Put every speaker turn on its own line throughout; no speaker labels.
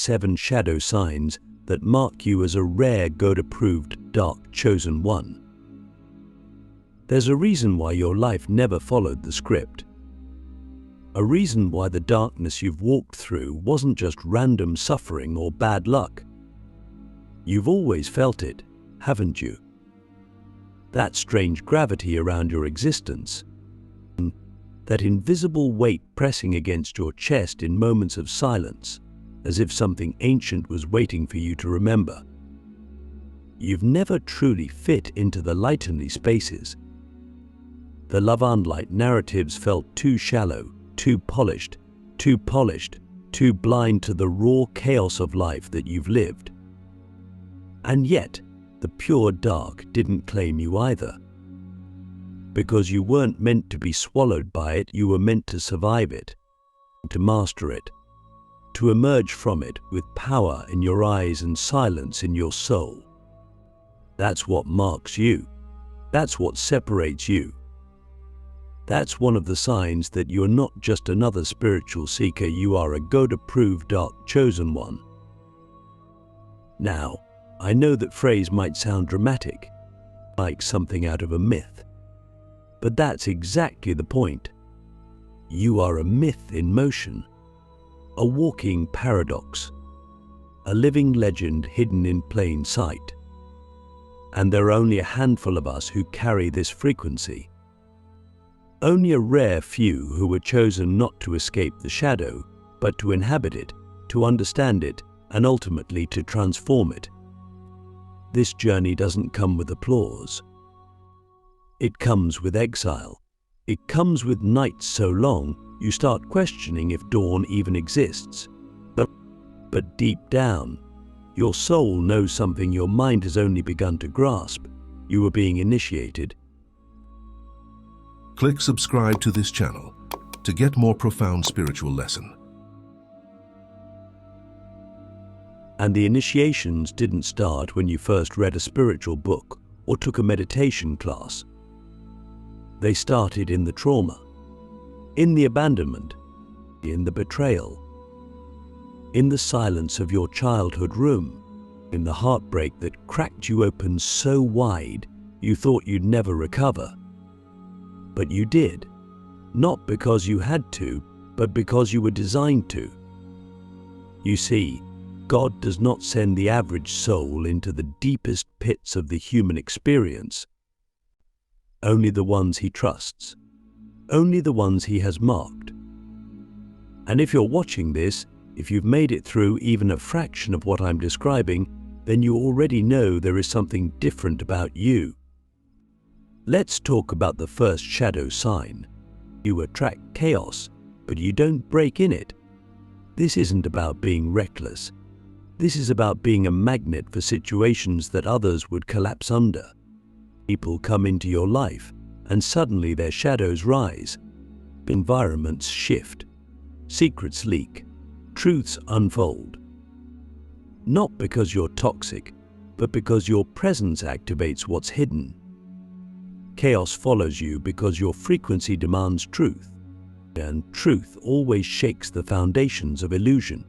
7 shadow signs that mark you as a rare God-approved dark chosen one. There's a reason why your life never followed the script. A reason why the darkness you've walked through wasn't just random suffering or bad luck. You've always felt it, haven't you? That strange gravity around your existence, that invisible weight pressing against your chest in moments of silence, as if something ancient was waiting for you to remember. You've never truly fit into the lightenly spaces. The love and light narratives felt too shallow, too polished, too blind to the raw chaos of life that you've lived. And yet, the pure dark didn't claim you either. Because you weren't meant to be swallowed by it, you were meant to survive it, to master it, to emerge from it with power in your eyes and silence in your soul. That's what marks you. That's what separates you. That's one of the signs that you're not just another spiritual seeker, you are a God-approved dark chosen one. Now, I know that phrase might sound dramatic, like something out of a myth. But that's exactly the point. You are a myth in motion, a walking paradox, a living legend hidden in plain sight. And there are only a handful of us who carry this frequency. Only a rare few who were chosen not to escape the shadow, but to inhabit it, to understand it, and ultimately to transform it. This journey doesn't come with applause. It comes with exile. It comes with nights so long you start questioning if dawn even exists. But deep down, your soul knows something your mind has only begun to grasp. You are being initiated.
Click subscribe to this channel to get more profound spiritual lesson.
And the initiations didn't start when you first read a spiritual book or took a meditation class. They started in the trauma, in the abandonment, in the betrayal, in the silence of your childhood room, in the heartbreak that cracked you open so wide you thought you'd never recover. But you did, not because you had to, but because you were designed to. You see, God does not send the average soul into the deepest pits of the human experience. Only the ones He trusts, only the ones He has marked. And if you're watching this, if you've made it through even a fraction of what I'm describing, then you already know there is something different about you. Let's talk about the first shadow sign. You attract chaos, but you don't break in it. This isn't about being reckless. This is about being a magnet for situations that others would collapse under. People come into your life, and suddenly their shadows rise. Environments shift. Secrets leak. Truths unfold. Not because you're toxic, but because your presence activates what's hidden. Chaos follows you because your frequency demands truth, and truth always shakes the foundations of illusion.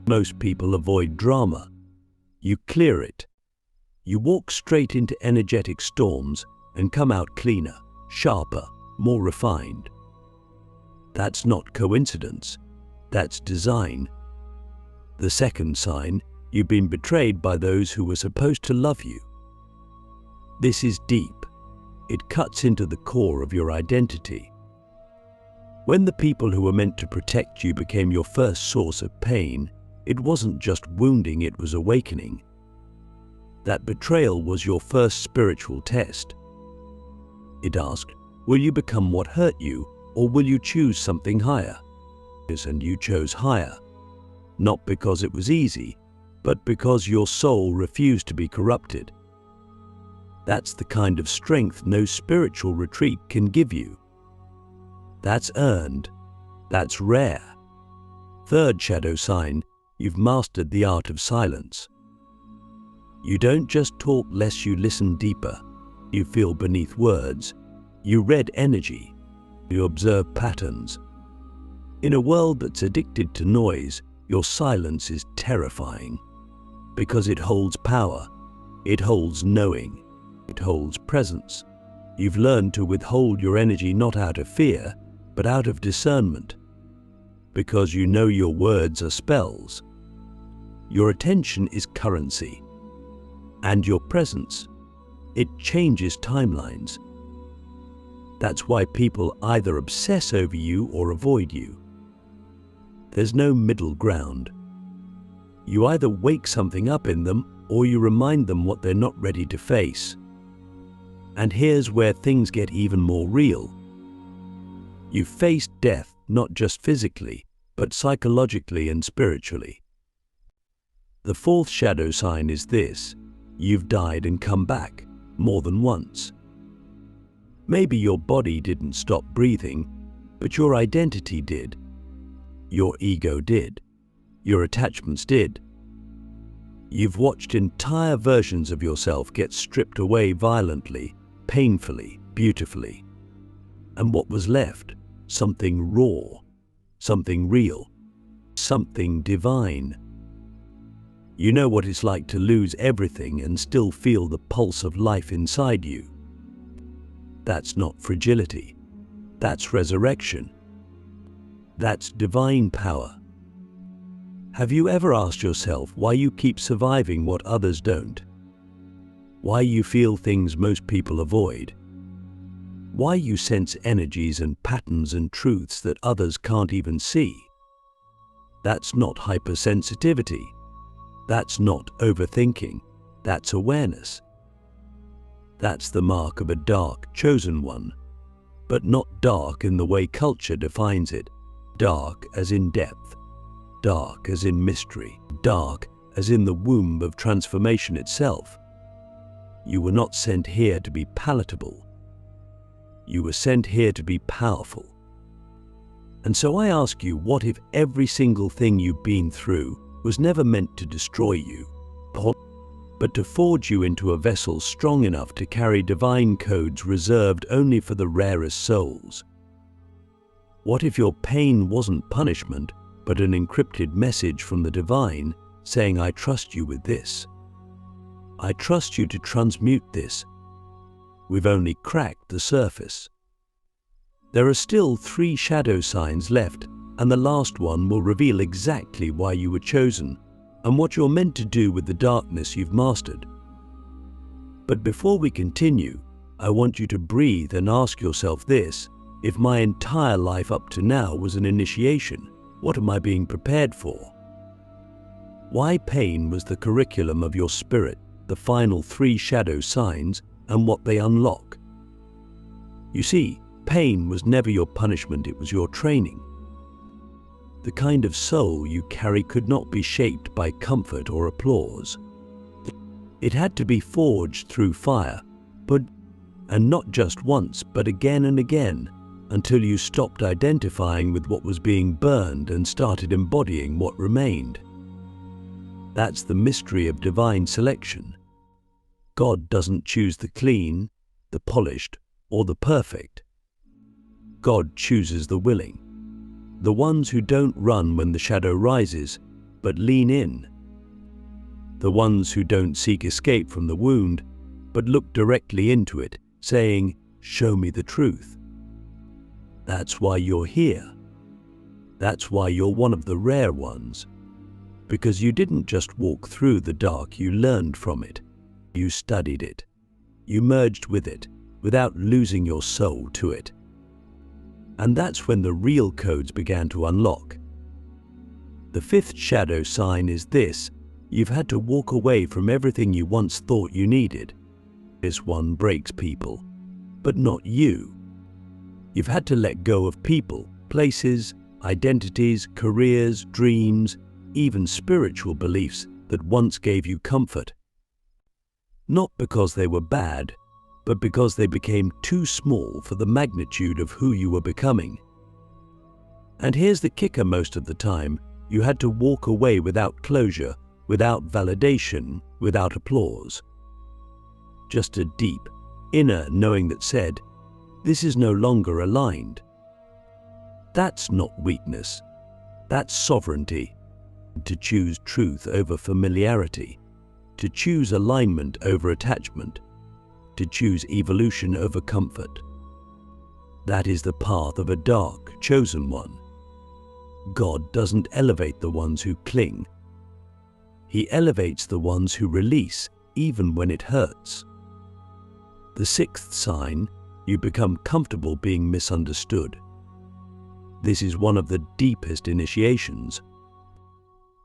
Most people avoid drama. You clear it. You walk straight into energetic storms and come out cleaner, sharper, more refined. That's not coincidence. That's design. The second sign, you've been betrayed by those who were supposed to love you. This is deep. It cuts into the core of your identity. When the people who were meant to protect you became your first source of pain, it wasn't just wounding, it was awakening. That betrayal was your first spiritual test. It asked, will you become what hurt you, or will you choose something higher? And you chose higher, not because it was easy, but because your soul refused to be corrupted. That's the kind of strength no spiritual retreat can give you. That's earned. That's rare. Third shadow sign, you've mastered the art of silence. You don't just talk less, you listen deeper. You feel beneath words. You read energy. You observe patterns. In a world that's addicted to noise, Your silence is terrifying because it holds power, it holds knowing, it holds presence. You've learned to withhold your energy not out of fear, but out of discernment, because you know your words are spells. Your attention is currency, and your presence, it changes timelines. That's why people either obsess over you or avoid you. There's no middle ground. You either wake something up in them or you remind them what they're not ready to face. And here's where things get even more real. You faced death not just physically, but psychologically and spiritually. The fourth shadow sign is this: you've died and come back more than once. Maybe your body didn't stop breathing, but your identity did. Your ego did. Your attachments did. You've watched entire versions of yourself get stripped away violently, painfully, beautifully. And what was left? Something raw, something real, something divine. You know what it's like to lose everything and still feel the pulse of life inside you. That's not fragility. That's resurrection. That's divine power. Have you ever asked yourself why you keep surviving what others don't? Why you feel things most people avoid? Why you sense energies and patterns and truths that others can't even see? That's not hypersensitivity. That's not overthinking. That's awareness. That's the mark of a dark, chosen one, but not dark in the way culture defines it. Dark as in depth, dark as in mystery, dark as in the womb of transformation itself. You were not sent here to be palatable. You were sent here to be powerful. And so I ask you, what if every single thing you've been through was never meant to destroy you, but to forge you into a vessel strong enough to carry divine codes reserved only for the rarest souls? What if your pain wasn't punishment, but an encrypted message from the divine saying, I trust you with this. I trust you to transmute this. We've only cracked the surface. There are still 3 shadow signs left, and the last one will reveal exactly why you were chosen and what you're meant to do with the darkness you've mastered. But before we continue, I want you to breathe and ask yourself this: if my entire life up to now was an initiation, what am I being prepared for? Why pain was the curriculum of your spirit, the final 3 shadow signs, and what they unlock. You see, pain was never your punishment, it was your training. The kind of soul you carry could not be shaped by comfort or applause. It had to be forged through fire, and not just once, but again and again, until you stopped identifying with what was being burned and started embodying what remained. That's the mystery of divine selection. God doesn't choose the clean, the polished, or the perfect. God chooses the willing, the ones who don't run when the shadow rises, but lean in. The ones who don't seek escape from the wound, but look directly into it, saying, show me the truth. That's why you're here. That's why you're one of the rare ones. Because you didn't just walk through the dark, you learned from it. You studied it. You merged with it, without losing your soul to it. And that's when the real codes began to unlock. The 5th shadow sign is this: you've had to walk away from everything you once thought you needed. This one breaks people, but not you. You've had to let go of people, places, identities, careers, dreams, even spiritual beliefs that once gave you comfort. Not because they were bad, but because they became too small for the magnitude of who you were becoming. And here's the kicker: most of the time, you had to walk away without closure, without validation, without applause. Just a deep, inner knowing that said, this is no longer aligned. That's not weakness. That's sovereignty. to choose truth over familiarity, to choose alignment over attachment, to choose evolution over comfort. That is the path of a dark, chosen one. God doesn't elevate the ones who cling. He elevates the ones who release, even when it hurts. The sixth sign, you become comfortable being misunderstood. This is one of the deepest initiations.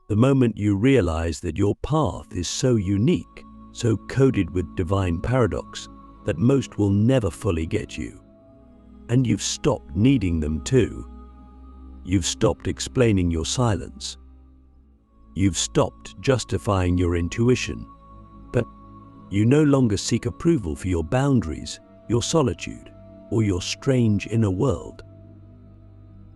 The moment you realize that your path is so unique, so coded with divine paradox, that most will never fully get you. And you've stopped needing them to. You've stopped explaining your silence. You've stopped justifying your intuition. But you no longer seek approval for your boundaries, your solitude, or your strange inner world.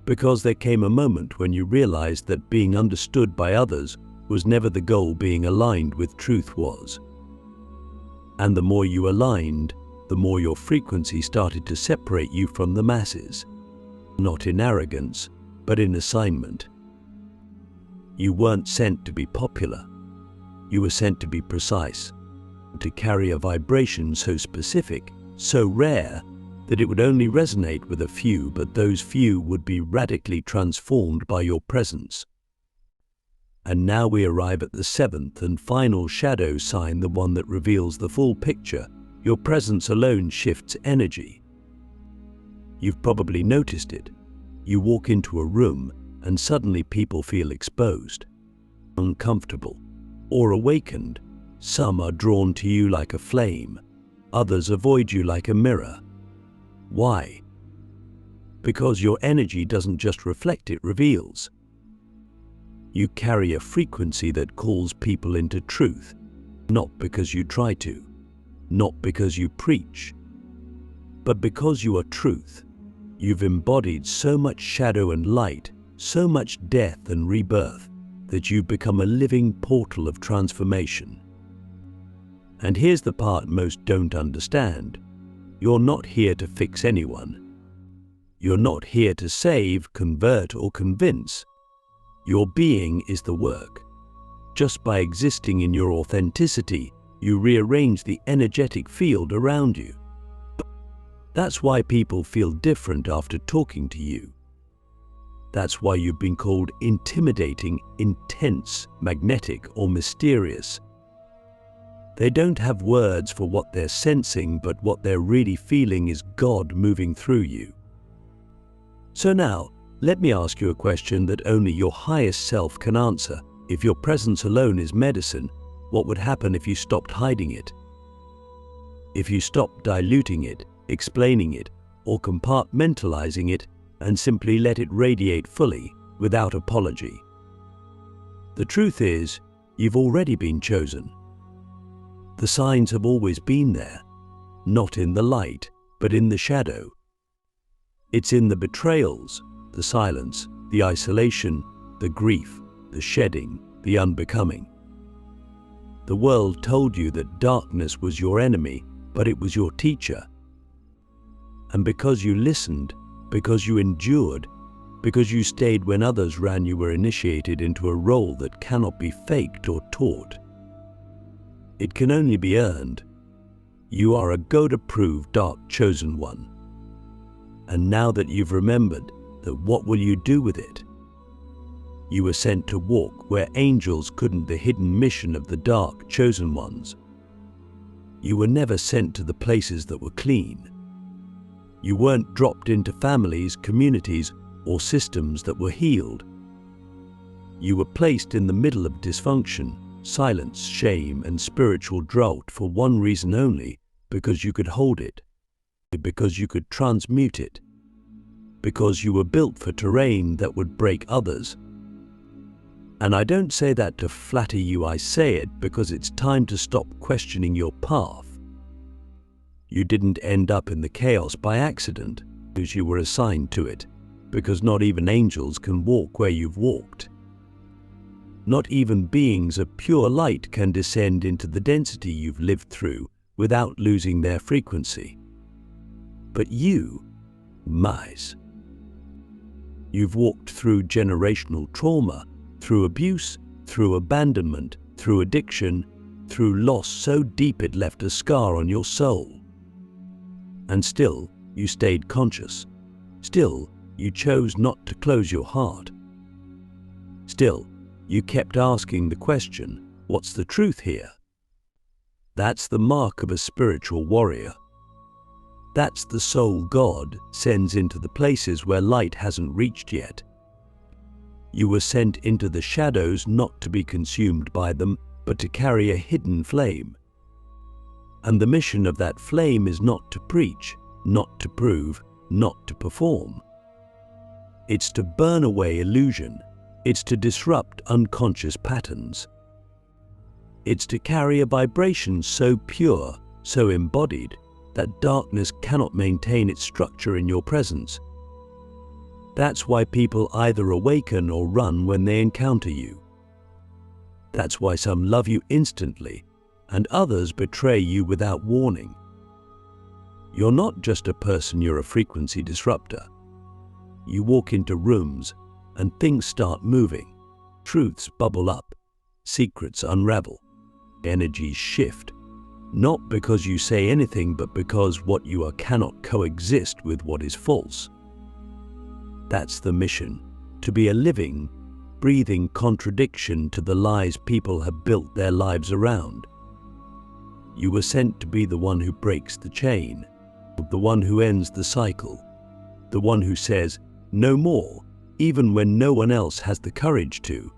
Because there came a moment when you realized that being understood by others was never the goal being aligned with truth was. And the more you aligned, the more your frequency started to separate you from the masses. Not in arrogance, but in assignment. You weren't sent to be popular. You were sent to be precise, to carry a vibration so specific, so rare, that it would only resonate with a few, but those few would be radically transformed by your presence. And now we arrive at the seventh and final shadow sign, the one that reveals the full picture. Your presence alone shifts energy. You've probably noticed it. You walk into a room and suddenly people feel exposed, uncomfortable, or awakened. Some are drawn to you like a flame. Others avoid you like a mirror. Why? Because your energy doesn't just reflect, it reveals. You carry a frequency that calls people into truth, not because you try to, not because you preach, but because you are truth. You've embodied so much shadow and light, so much death and rebirth, that you've become a living portal of transformation. And here's the part most don't understand. You're not here to fix anyone. You're not here to save, convert, or convince. Your being is the work. Just by existing in your authenticity, you rearrange the energetic field around you. That's why people feel different after talking to you. That's why you've been called intimidating, intense, magnetic, or mysterious. They don't have words for what they're sensing, but what they're really feeling is God moving through you. So now, let me ask you a question that only your highest self can answer. If your presence alone is medicine, what would happen if you stopped hiding it? If you stopped diluting it, explaining it, or compartmentalizing it, and simply let it radiate fully, without apology? The truth is, you've already been chosen. The signs have always been there, not in the light, but in the shadow. It's in the betrayals, the silence, the isolation, the grief, the shedding, the unbecoming. The world told you that darkness was your enemy, but it was your teacher. And because you listened, because you endured, because you stayed when others ran, you were initiated into a role that cannot be faked or taught. It can only be earned. You are a God-approved dark chosen one. And now that you've remembered that, what will you do with it? You were sent to walk where angels couldn't, the hidden mission of the dark chosen ones. You were never sent to the places that were clean. You weren't dropped into families, communities, or systems that were healed. You were placed in the middle of dysfunction, silence, shame, and spiritual drought for one reason only: because you could hold it, because you could transmute it, because you were built for terrain that would break others. And I don't say that to flatter you, I say it because it's time to stop questioning your path. You didn't end up in the chaos by accident, because you were assigned to it, because not even angels can walk where you've walked. Not even beings of pure light can descend into the density you've lived through without losing their frequency. But you, you've walked through generational trauma, through abuse, through abandonment, through addiction, through loss so deep it left a scar on your soul. And still, you stayed conscious. Still, you chose not to close your heart. Still, you kept asking the question, what's the truth here? That's the mark of a spiritual warrior. That's the soul God sends into the places where light hasn't reached yet. You were sent into the shadows not to be consumed by them, but to carry a hidden flame. And the mission of that flame is not to preach, not to prove, not to perform. It's to burn away illusion. It's to disrupt unconscious patterns. It's to carry a vibration so pure, so embodied, that darkness cannot maintain its structure in your presence. That's why people either awaken or run when they encounter you. That's why some love you instantly, and others betray you without warning. You're not just a person, you're a frequency disruptor. You walk into rooms and things start moving. Truths bubble up, secrets unravel, energies shift. Not because you say anything, but because what you are cannot coexist with what is false. That's the mission, to be a living, breathing contradiction to the lies people have built their lives around. You were sent to be the one who breaks the chain, the one who ends the cycle, the one who says, no more, even when no one else has the courage to.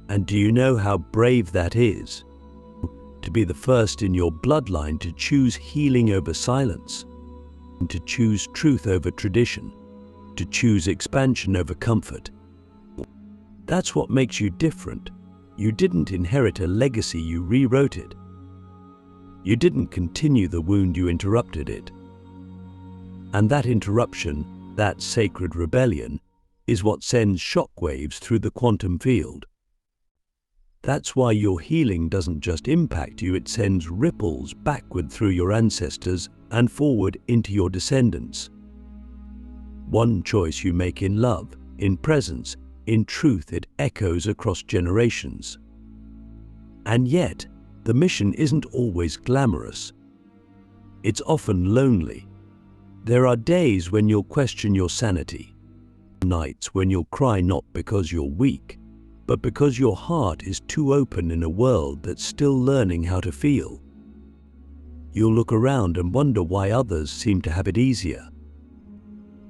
And do you know how brave that is? To be the first in your bloodline to choose healing over silence, and to choose truth over tradition, to choose expansion over comfort. That's what makes you different. You didn't inherit a legacy, you rewrote it. You didn't continue the wound, you interrupted it. And that interruption, that sacred rebellion, is what sends shockwaves through the quantum field. That's why your healing doesn't just impact you, it sends ripples backward through your ancestors and forward into your descendants. One choice you make in love, in presence, in truth, it echoes across generations. And yet, the mission isn't always glamorous. It's often lonely. There are days when you'll question your sanity, nights when you'll cry not because you're weak, but because your heart is too open in a world that's still learning how to feel. You'll look around and wonder why others seem to have it easier,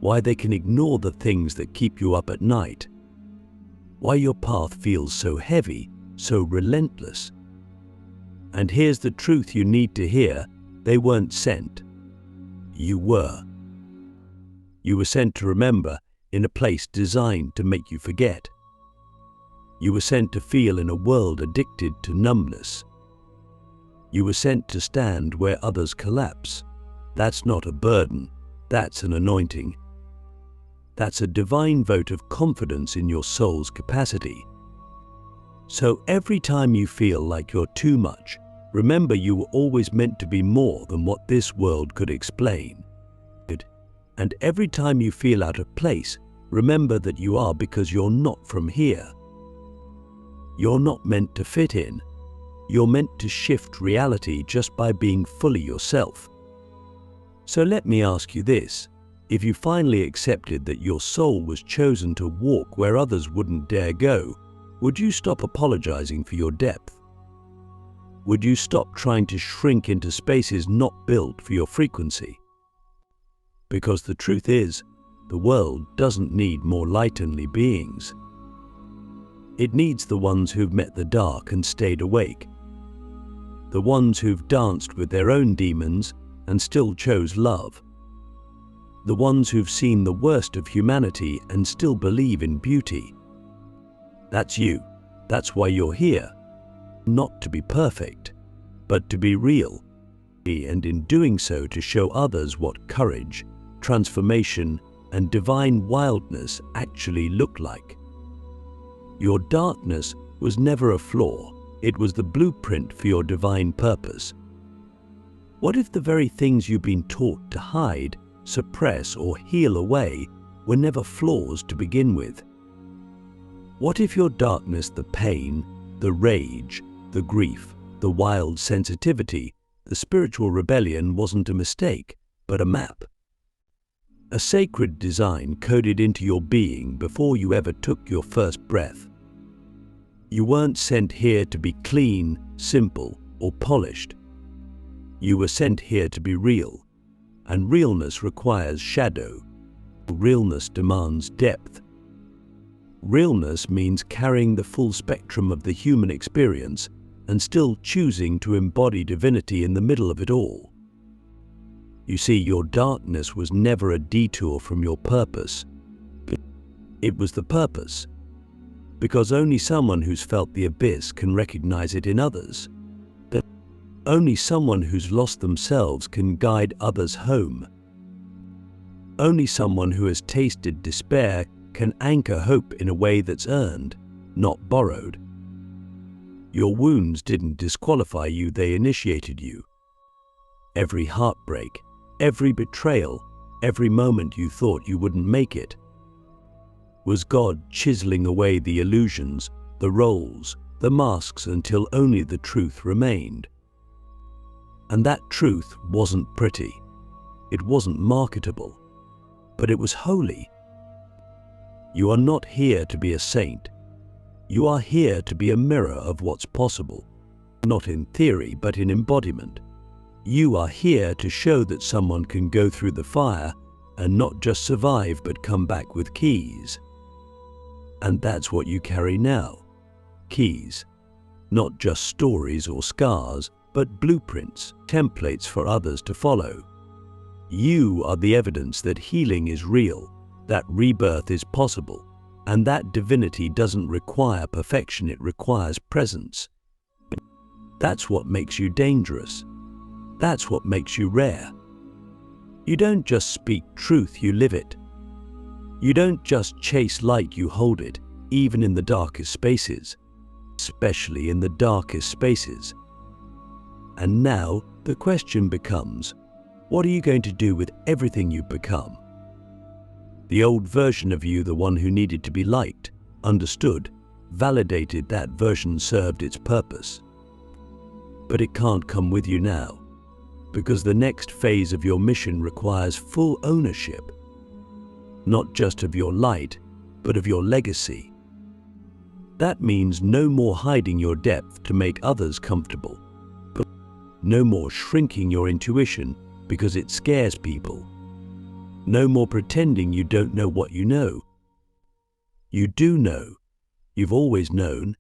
why they can ignore the things that keep you up at night, why your path feels so heavy, so relentless. And here's the truth you need to hear: they weren't sent. You were. You were sent to remember in a place designed to make you forget. You were sent to feel in a world addicted to numbness. You were sent to stand where others collapse. That's not a burden, that's an anointing. That's a divine vote of confidence in your soul's capacity. So every time you feel like you're too much, remember you were always meant to be more than what this world could explain. And every time you feel out of place, remember that you are, because you're not from here. You're not meant to fit in. You're meant to shift reality just by being fully yourself. So let me ask you this: if you finally accepted that your soul was chosen to walk where others wouldn't dare go, would you stop apologizing for your depth? Would you stop trying to shrink into spaces not built for your frequency? Because the truth is, the world doesn't need more lightenly beings. It needs the ones who've met the dark and stayed awake. The ones who've danced with their own demons and still chose love. The ones who've seen the worst of humanity and still believe in beauty. That's you. That's why you're here. Not to be perfect, but to be real. And in doing so, to show others what courage, transformation, and divine wildness actually look like. Your darkness was never a flaw. It was the blueprint for your divine purpose. What if the very things you've been taught to hide, suppress, or heal away were never flaws to begin with? What if your darkness, the pain, the rage, the grief, the wild sensitivity, the spiritual rebellion wasn't a mistake, but a map? A sacred design coded into your being before you ever took your first breath. You weren't sent here to be clean, simple, or polished. You were sent here to be real, and realness requires shadow. Realness demands depth. Realness means carrying the full spectrum of the human experience and still choosing to embody divinity in the middle of it all. You see, your darkness was never a detour from your purpose. It was the purpose, because only someone who's felt the abyss can recognize it in others. Only someone who's lost themselves can guide others home. Only someone who has tasted despair can anchor hope in a way that's earned, not borrowed. Your wounds didn't disqualify you, they initiated you. Every heartbreak, every betrayal, every moment you thought you wouldn't make it, was God chiseling away the illusions, the roles, the masks until only the truth remained. And that truth wasn't pretty, it wasn't marketable, but it was holy. You are not here to be a saint. You are here to be a mirror of what's possible, not in theory but in embodiment. You are here to show that someone can go through the fire and not just survive but come back with keys. And that's what you carry now. Keys. Not just stories or scars, but blueprints, templates for others to follow. You are the evidence that healing is real, that rebirth is possible, and that divinity doesn't require perfection, it requires presence. That's what makes you dangerous. That's what makes you rare. You don't just speak truth, you live it. You don't just chase light, you hold it, even in the darkest spaces, especially in the darkest spaces. And now the question becomes, what are you going to do with everything you've become? The old version of you, the one who needed to be liked, understood, validated, that version served its purpose. But it can't come with you now, because the next phase of your mission requires full ownership, not just of your light, but of your legacy. That means no more hiding your depth to make others comfortable. No more shrinking your intuition because it scares people. No more pretending you don't know what you know. You do know. You've always known.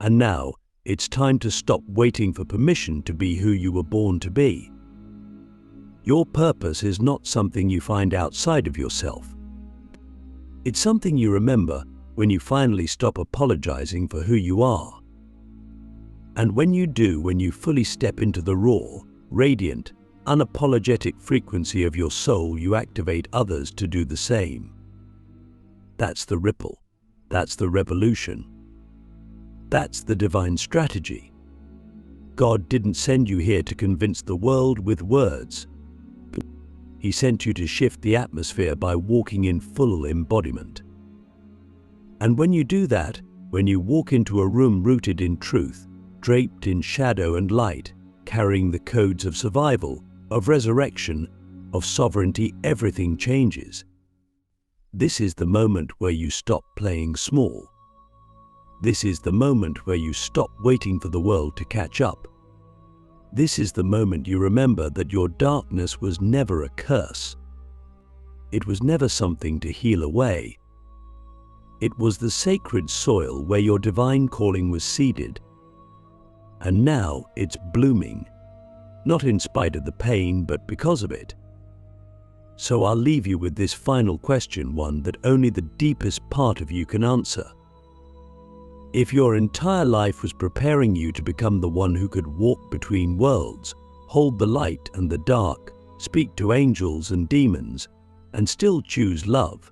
And now it's time to stop waiting for permission to be who you were born to be. Your purpose is not something you find outside of yourself. It's something you remember when you finally stop apologizing for who you are. And when you do, when you fully step into the raw, radiant, unapologetic frequency of your soul, you activate others to do the same. That's the ripple. That's the revolution. That's the divine strategy. God didn't send you here to convince the world with words. He sent you to shift the atmosphere by walking in full embodiment. And when you do that, when you walk into a room rooted in truth, draped in shadow and light, carrying the codes of survival, of resurrection, of sovereignty, everything changes. This is the moment where you stop playing small. This is the moment where you stop waiting for the world to catch up. This is the moment you remember that your darkness was never a curse. It was never something to heal away. It was the sacred soil where your divine calling was seeded. And now it's blooming, not in spite of the pain, but because of it. So I'll leave you with this final question, one that only the deepest part of you can answer. If your entire life was preparing you to become the one who could walk between worlds, hold the light and the dark, speak to angels and demons, and still choose love,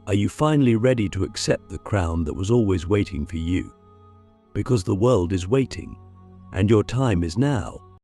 are you finally ready to accept the crown that was always waiting for you? Because the world is waiting, and your time is now.